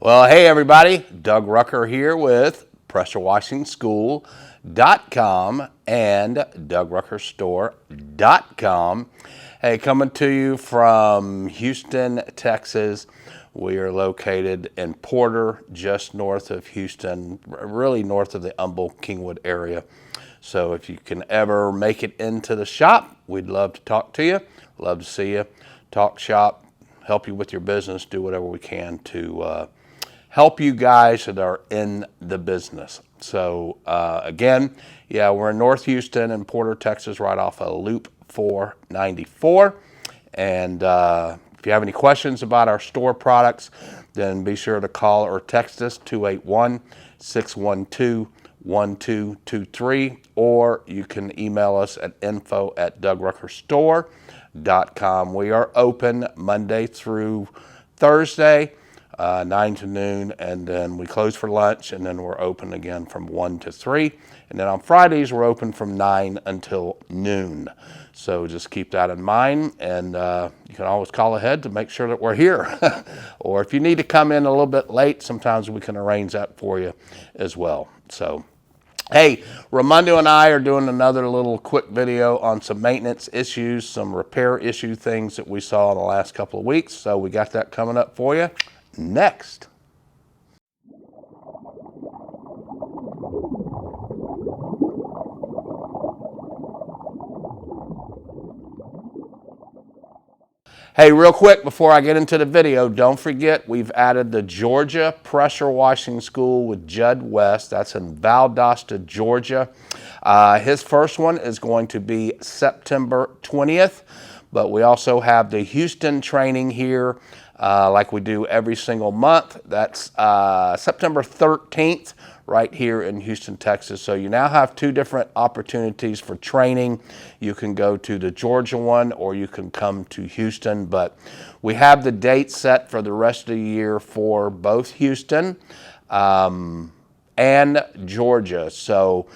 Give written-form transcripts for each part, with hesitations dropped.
Well, hey everybody, Doug Rucker here with PressureWashingSchool.com and DougRuckerStore.com. Hey, coming to you from Houston, Texas. We are located in Porter, just north of Houston, really north of the Humble-Kingwood area. So if you can ever make it into the shop, we'd love to talk to you, love to see you, talk shop, help you with your business, do whatever we can to help you guys that are in the business. So again, yeah, we're in North Houston and Porter, Texas, right off of Loop 494. And if you have any questions about our store products, then be sure to call or text us 281-612-1223, or you can email us at info@DougRuckerStore.com. We are open Monday through Thursday, 9 to noon, and then we close for lunch, and then we're open again from 1 to 3. And then on Fridays, we're open from 9 until noon. So just keep that in mind, and you can always call ahead to make sure that we're here. Or if you need to come in a little bit late, sometimes we can arrange that for you as well. So, hey, Ramondo and I are doing another little quick video on some maintenance issues, some repair issue things that we saw in the last couple of weeks. So we got that coming up for you next. Hey, real quick before I get into the video, don't forget we've added the Georgia Pressure Washing School with Judd West. That's in Valdosta, Georgia. His first one is going to be September 20th, but we also have the Houston training here like we do every single month. That's September 13th. Right here in Houston, Texas. So you now have two different opportunities for training. You can go to the Georgia one or you can come to Houston, but we have the date set for the rest of the year for both Houston and Georgia. So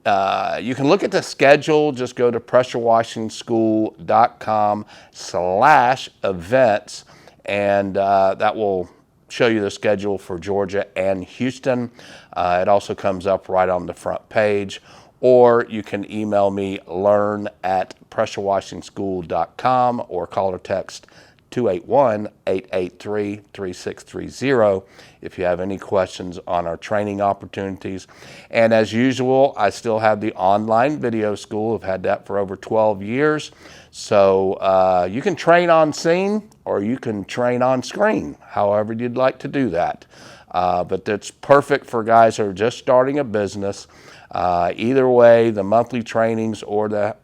you can look at the schedule, just go to PressureWashingSchool.com/events, and that will show you the schedule for Georgia and Houston. It also comes up right on the front page, or you can email me learn@PressureWashingSchool.com or call or text 281-883-3630 if you have any questions on our training opportunities. And as usual, I still have the online video school. I've had that for over 12 years. So you can train on scene or you can train on screen, however you'd like to do that. But that's perfect for guys who are just starting a business. Either way, the monthly trainings or the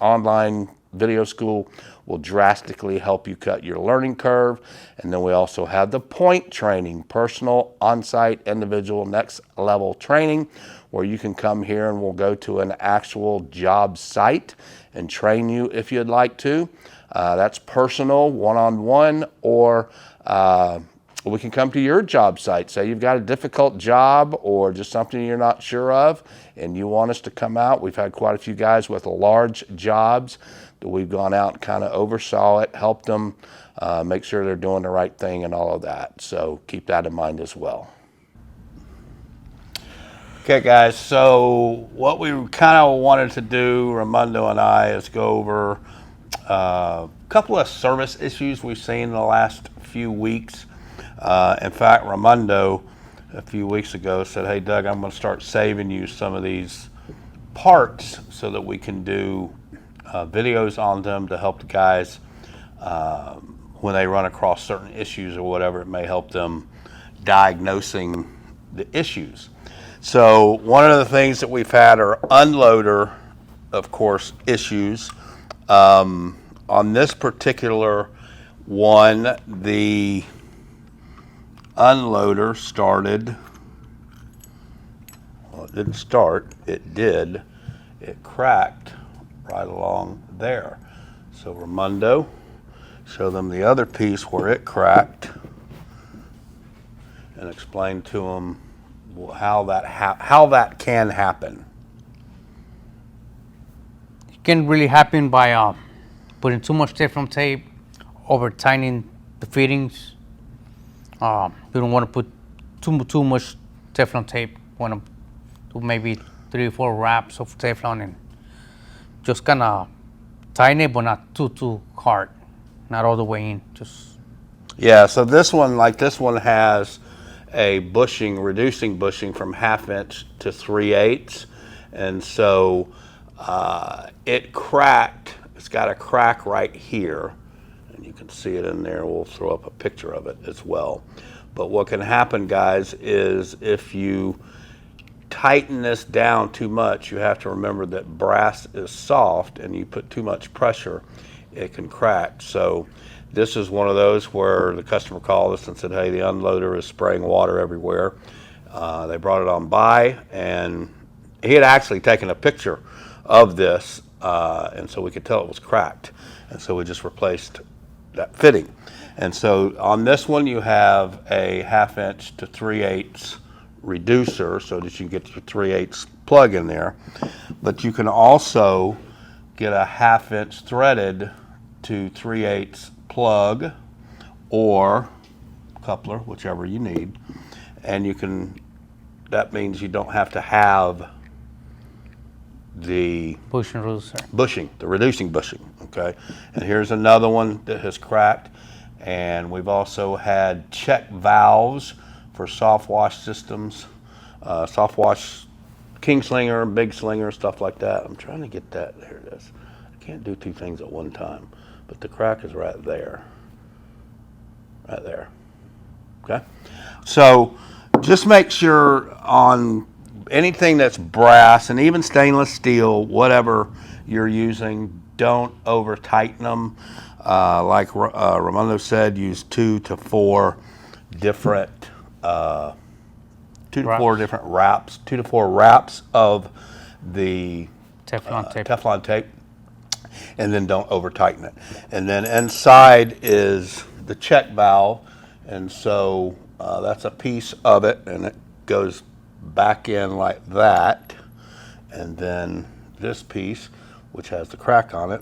online video school will drastically help you cut your learning curve. And then we also have the point training, personal, on-site, individual, next level training, where you can come here and we'll go to an actual job site and train you if you'd like to. That's personal, one-on-one, or we can come to your job site. Say you've got a difficult job or just something you're not sure of and you want us to come out. We've had quite a few guys with large jobs that we've gone out and kind of oversaw it, helped them make sure they're doing the right thing and all of that. So keep that in mind as well. Okay guys, so what we kind of wanted to do, Ramondo and I, is go over a couple of service issues we've seen in the last few weeks. In fact, Ramondo a few weeks ago said, hey Doug, I'm going to start saving you some of these parts so that we can do videos on them to help the guys when they run across certain issues or whatever. It may help them diagnosing the issues. So one of the things that we've had are unloader, of course, issues. On this particular one, the unloader started, well, it didn't start, it did. It cracked right along there. So Ramondo, show them the other piece where it cracked and explain to them how that can happen. It can really happen by putting too much Teflon tape over tightening the fittings. You don't want to put too much Teflon tape. Want to do maybe 3 or 4 wraps of Teflon and just kind of tighten it, but not too hard, not all the way in. Just Yeah. So this one has a bushing, reducing bushing from 1/2 inch to 3/8, and so it cracked. It's got a crack right here, and you can see it in there. We'll throw up a picture of it as well. But what can happen, guys, is if you tighten this down too much, you have to remember that brass is soft, and you put too much pressure, it can crack. So this is one of those where the customer called us and said, hey, the unloader is spraying water everywhere. They brought it on by, and he had actually taken a picture of this, and so we could tell it was cracked. And so we just replaced that fitting. And so on this one, you have a 1/2 inch to 3/8 reducer so that you can get your 3/8 plug in there. But you can also get a 1/2 inch threaded to 3/8 plug or coupler, whichever you need. And you can, that means you don't have to have the bushing, the reducing bushing, okay? And here's another one that has cracked. And we've also had check valves for soft wash systems, soft wash king slinger, big slinger, stuff like that. I'm trying to get that, there it is. I can't do 2 things at one time, but the crack is right there, okay? So just make sure on anything that's brass and even stainless steel, whatever you're using, don't over tighten them. Like Ramondo said, use 2 to 4 different wraps, 2 to 4 wraps of the Teflon tape, and then don't over tighten it. And then inside is the check valve, and so that's a piece of it, and it goes back in like that. And then this piece, which has the crack on it,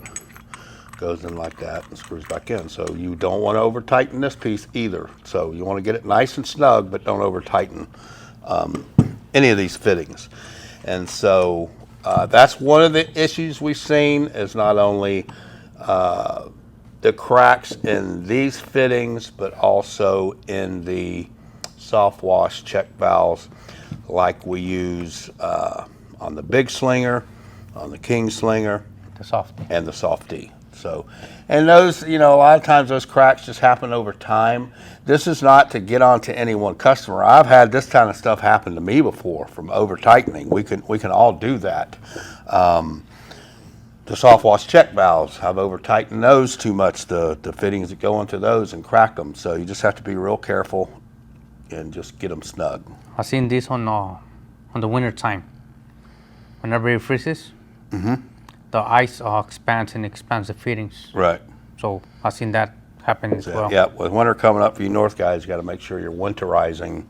goes in like that and screws back in. So you don't want to over tighten this piece either. So you want to get it nice and snug, but don't over tighten any of these fittings. And so that's one of the issues we've seen, is not only the cracks in these fittings, but also in the soft wash check valves like we use on the big slinger, on the king slinger, and the softie. So, and those, you know, a lot of times those cracks just happen over time. This is not to get on to any one customer. I've had this kind of stuff happen to me before from over tightening. We can all do that. The soft wash check valves, I've over tightened those too much, the fittings that go into those, and crack them. So you just have to be real careful and just get them snug. I've seen this on the winter time. Whenever it freezes, the ice expands the fittings. Right. So I've seen that happen as well. Yeah, with winter coming up for you North guys, you got to make sure you're winterizing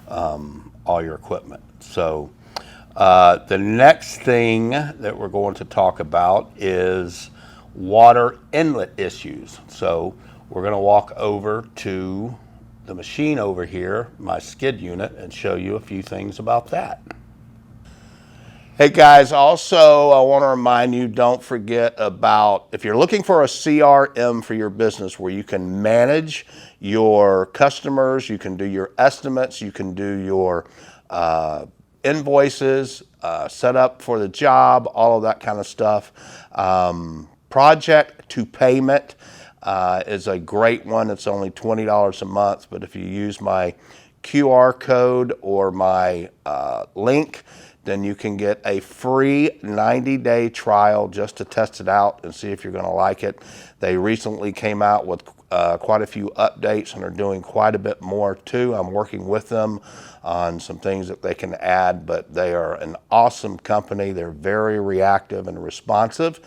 all your equipment. So the next thing that we're going to talk about is water inlet issues. So we're going to walk over to the machine over here, my skid unit, and show you a few things about that. Hey guys, also I want to remind you, don't forget about, if you're looking for a CRM for your business where you can manage your customers, you can do your estimates, you can do your invoices, set up for the job, all of that kind of stuff. Project to payment is a great one. It's only $20 a month, but if you use my QR code or my link, then you can get a free 90-day trial just to test it out and see if you're going to like it. They recently came out with quite a few updates and are doing quite a bit more too. I'm working with them on some things that they can add, but they are an awesome company. They're very reactive and responsive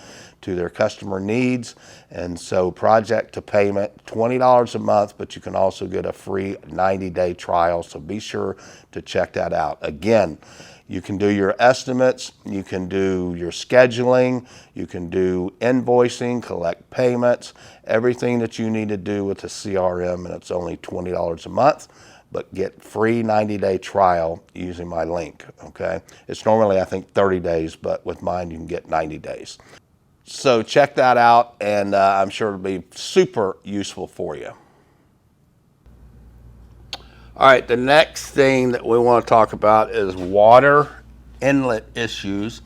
to their customer needs. And so project to payment, $20 a month, but you can also get a free 90-day trial. So be sure to check that out. Again, you can do your estimates, you can do your scheduling, you can do invoicing, collect payments, everything that you need to to do with the CRM, and it's only $20 a month, but get free 90-day trial using my link, okay? It's normally, I think, 30 days, but with mine, you can get 90 days. So check that out, and I'm sure it'll be super useful for you. All right, the next thing that we want to talk about is water inlet issues.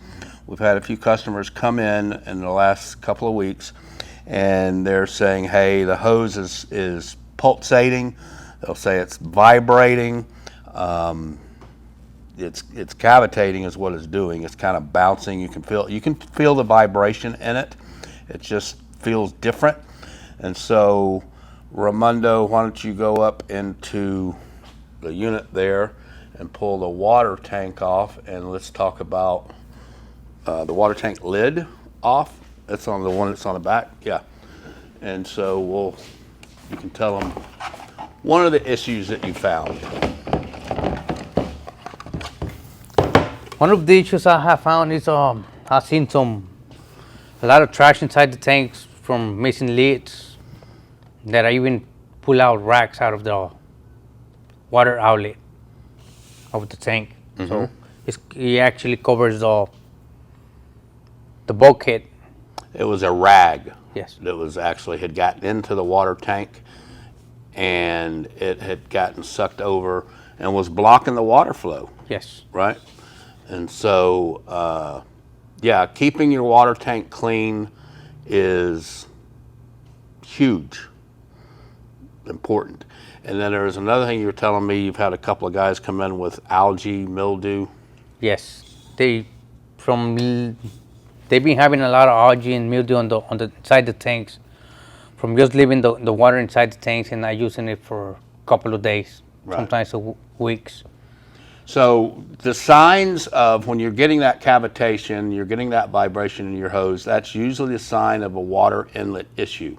We've had a few customers come in the last couple of weeks, and they're saying, hey, the hose is pulsating. They'll say it's vibrating. It's cavitating is what it's doing. It's kind of bouncing. You can feel the vibration in it. It just feels different. And so, Raimundo, why don't you go up into the unit there and pull the water tank off, and let's talk about the water tank lid off. That's on the one that's on the back, yeah. And so you can tell them one of the issues that you found. One of the issues I have found is I've seen a lot of trash inside the tanks from missing lids that I even pull out racks out of the water outlet of the tank. Mm-hmm. So it actually covers the bulkhead. It was a rag. Yes. That was actually had gotten into the water tank, and it had gotten sucked over and was blocking the water flow. Yes. Right? And so, yeah, keeping your water tank clean is huge, important. And then there's another thing you were telling me, you've had a couple of guys come in with algae, mildew. Yes, they've been having a lot of algae and mildew on the inside the tanks from just leaving the water inside the tanks and not using it for a couple of days, right. Sometimes weeks. So the signs of when you're getting that cavitation, you're getting that vibration in your hose, that's usually a sign of a water inlet issue.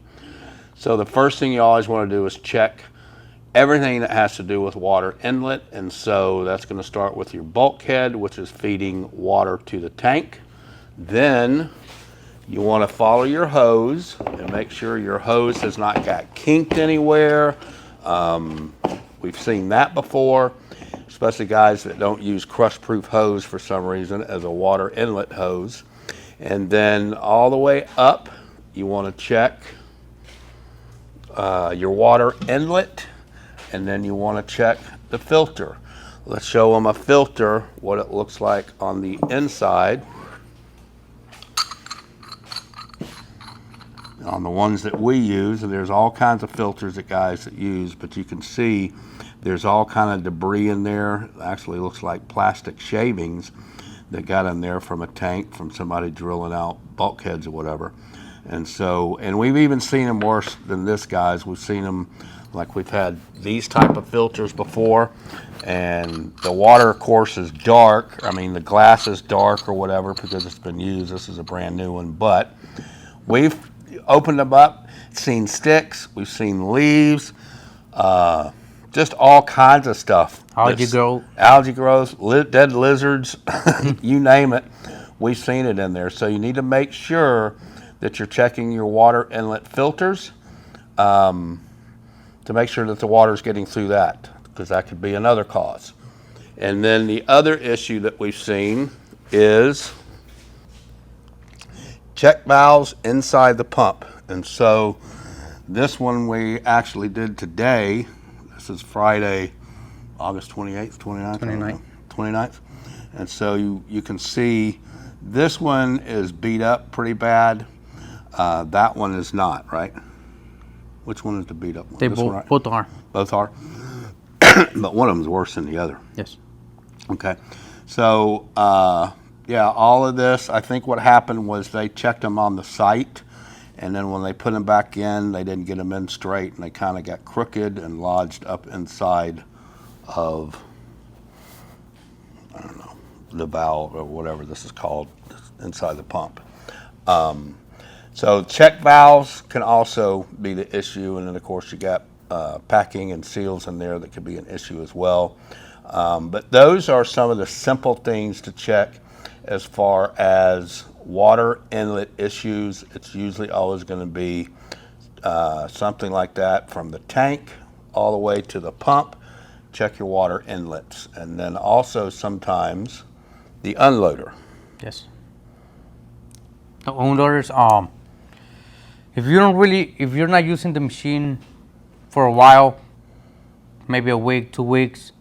So the first thing you always want to do is check everything that has to do with water inlet, and so that's going to start with your bulkhead, which is feeding water to the tank. Then you want to follow your hose and make sure your hose has not got kinked anywhere. We've seen that before, especially guys that don't use crush-proof hose for some reason as a water inlet hose. And then all the way up, you want to check your water inlet, and then you want to check the filter. Let's show them a filter, what it looks like on the inside. On the ones that we use, and there's all kinds of filters that guys that use, but you can see there's all kind of debris in there. It actually looks like plastic shavings that got in there from a tank, from somebody drilling out bulkheads or whatever. And so, and we've even seen them worse than this, guys. We've seen them, like we've had these type of filters before, and the water, of course, is dark. I mean, the glass is dark or whatever because it's been used. This is a brand new one, but we've opened them up, seen sticks, we've seen leaves, just all kinds of stuff. Algae growth, dead lizards, you name it, we've seen it in there. So you need to make sure that you're checking your water inlet filters to make sure that the water's getting through that, because that could be another cause. And then the other issue that we've seen is check valves inside the pump. And so this one we actually did today. This is Friday, August 28th, 29th? 29th. And so you can see this one is beat up pretty bad. That one is not, right? Which one is the beat up one? They both are. Both are? But one of them is worse than the other. Yes. Okay. So, yeah, all of this, I think what happened was they checked them on the site, and then when they put them back in, they didn't get them in straight, and they kind of got crooked and lodged up inside of, I don't know, the valve or whatever this is called, inside the pump. So check valves can also be the issue, and then of course you got packing and seals in there that could be an issue as well. But those are some of the simple things to check as far as water inlet issues. It's usually always going to be something like that from the tank all the way to the pump. Check your water inlets, and then also sometimes the unloader. Yes. The unloaders, if you're not using the machine for a while, maybe a week, 2 weeks,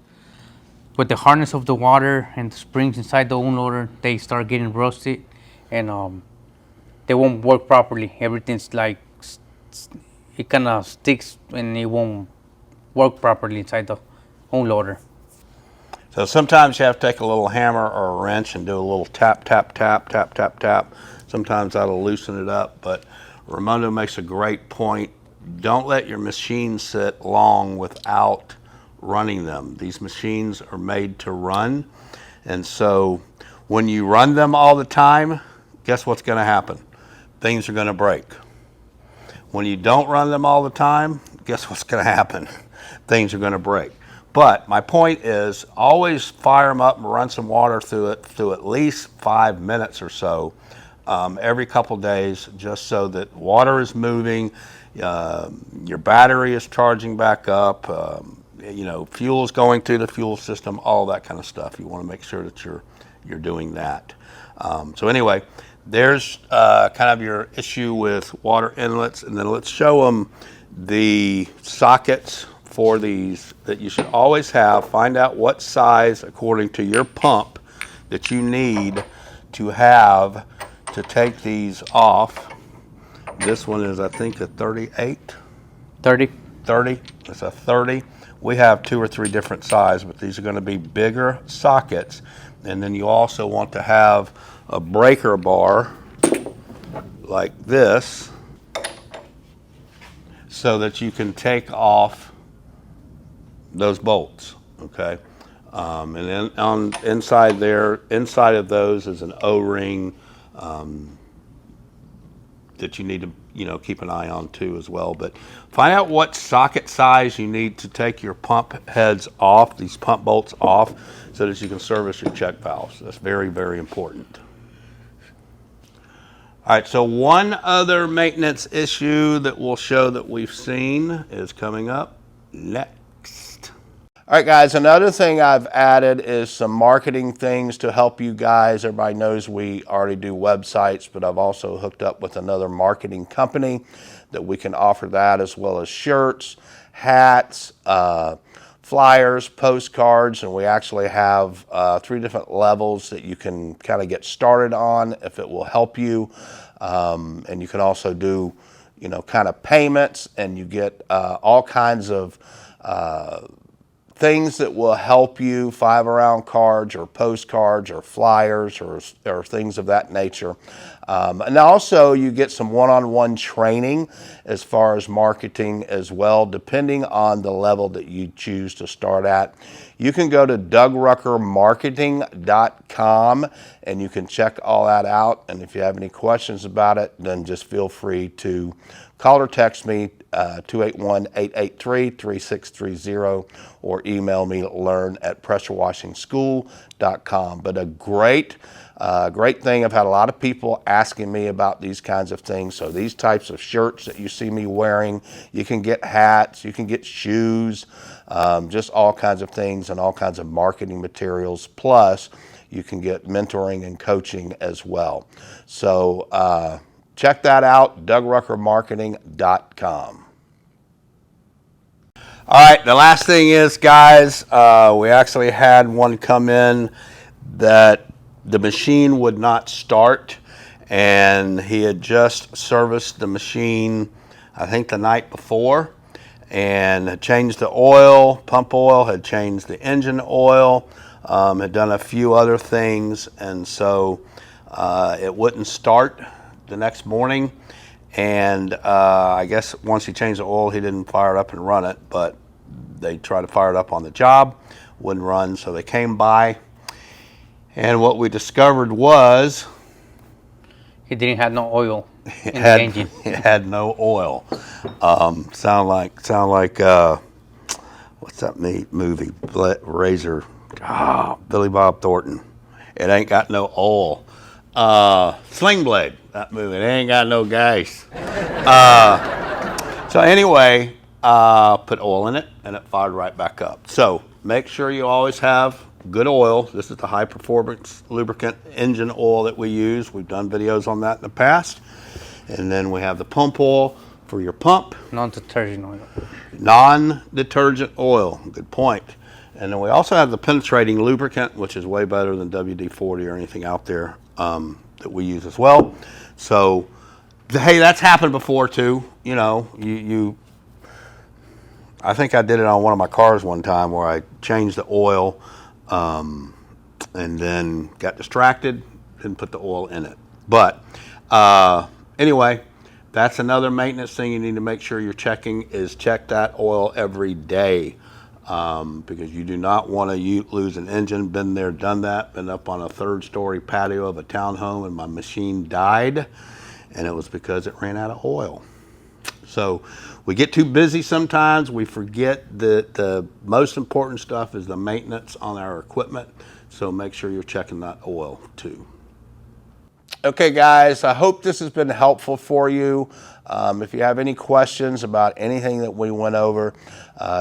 with the hardness of the water and the springs inside the unloader, they start getting rusty, and they won't work properly. Everything's like it kind of sticks and it won't work properly inside the unloader. So sometimes you have to take a little hammer or a wrench and do a little tap, tap, tap, tap, tap, tap. Sometimes that'll loosen it up, but Raimondo makes a great point. Don't let your machine sit long without running them. These machines are made to run, and so when you run them all the time, guess what's going to happen? Things are going to break. When you don't run them all the time, guess what's going to happen? Things are going to break. But my point is, always fire them up and run some water through it through at least 5 minutes or so every couple days, just so that water is moving, your battery is charging back up, fuel is going through the fuel system, all that kind of stuff. You want to make sure that you're doing that. So anyway, there's kind of your issue with water inlets, and then let's show them the sockets for these that you should always have. Find out what size, according to your pump, that you need to have to take these off. This one is, I think, a 38. 30. 30. It's a 30. We have 2 or 3 different sizes, but these are going to be bigger sockets. And then you also want to have a breaker bar like this so that you can take off those bolts, okay? And then inside of those is an O-ring that you need to keep an eye on too as well. But find out what socket size you need to take your pump heads off, these pump bolts off, so that you can service your check valves. That's very, very important. All right, so one other maintenance issue that we'll show that we've seen is coming up next. All right, guys, another thing I've added is some marketing things to help you guys. Everybody knows we already do websites, but I've also hooked up with another marketing company that we can offer that, as well as shirts, hats, flyers, postcards, and we actually have 3 different levels that you can kind of get started on if it will help you. And you can also do, kind of payments, and you get all kinds of things that will help you, 5-around cards or postcards or flyers or things of that nature. And also you get some one-on-one training as far as marketing as well, depending on the level that you choose to start at. You can go to DougRuckerMarketing.com and you can check all that out. And if you have any questions about it, then just feel free to call or text me 281-883-3630 or email me at learn@pressurewashingschool.com. But a great thing, I've had a lot of people asking me about these kinds of things. So these types of shirts that you see me wearing, you can get hats, you can get shoes, just all kinds of things and all kinds of marketing materials. Plus, you can get mentoring and coaching as well. So check that out, DougRuckerMarketing.com. All right, the last thing is, guys, we actually had one come in that the machine would not start, and he had just serviced the machine, I think the night before, and had changed the oil, pump oil, had changed the engine oil, had done a few other things, and so it wouldn't start the next morning. And I guess once he changed the oil, he didn't fire it up and run it, but they tried to fire it up on the job, wouldn't run, so they came by, and what we discovered was It didn't have no oil in the engine. It had no oil. Sound like what's that movie? Razor. Billy Bob Thornton. It ain't got no oil. Sling Blade. That movie. It ain't got no gas. So anyway, put oil in it and it fired right back up. So make sure you always have good oil. This is the high performance lubricant engine oil that we use. We've done videos on that in the past. And then we have the pump oil for your pump. Non-detergent oil. Non-detergent oil, good point. And then we also have the penetrating lubricant, which is way better than WD-40 or anything out there that we use as well. So, hey, that's happened before too. You know, I think I did it on one of my cars one time where I changed the oil and then got distracted, didn't put the oil in it. But anyway, that's another maintenance thing you need to make sure you're checking is check that oil every day because you do not want to lose an engine. Been there, done that. Been up on a 3rd-story patio of a townhome and my machine died, and it was because it ran out of oil. So we get too busy sometimes. We forget that the most important stuff is the maintenance on our equipment. So make sure you're checking that oil too. Okay, guys, I hope this has been helpful for you. If you have any questions about anything that we went over,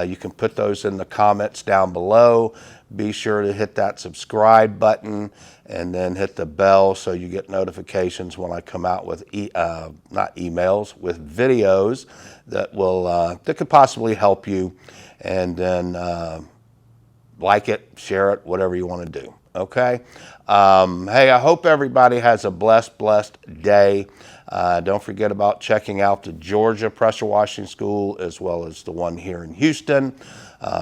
you can put those in the comments down below. Be sure to hit that subscribe button and then hit the bell so you get notifications when I come out with not emails, with videos that will that could possibly help you. And then like it, share it, whatever you want to do. Okay. Hey, I hope everybody has a blessed day. Don't forget about checking out the Georgia Pressure Washing School as well as the one here in Houston.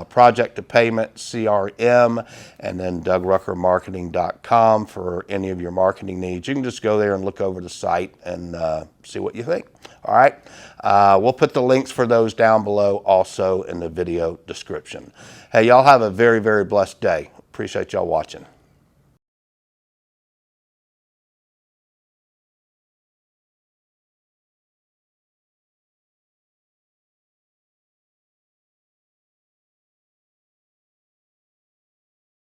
Project to Payment, CRM, and then DougRuckerMarketing.com for any of your marketing needs. You can just go there and look over the site and see what you think. All right. We'll put the links for those down below also in the video description. Hey, y'all have a very blessed day. Appreciate y'all watching.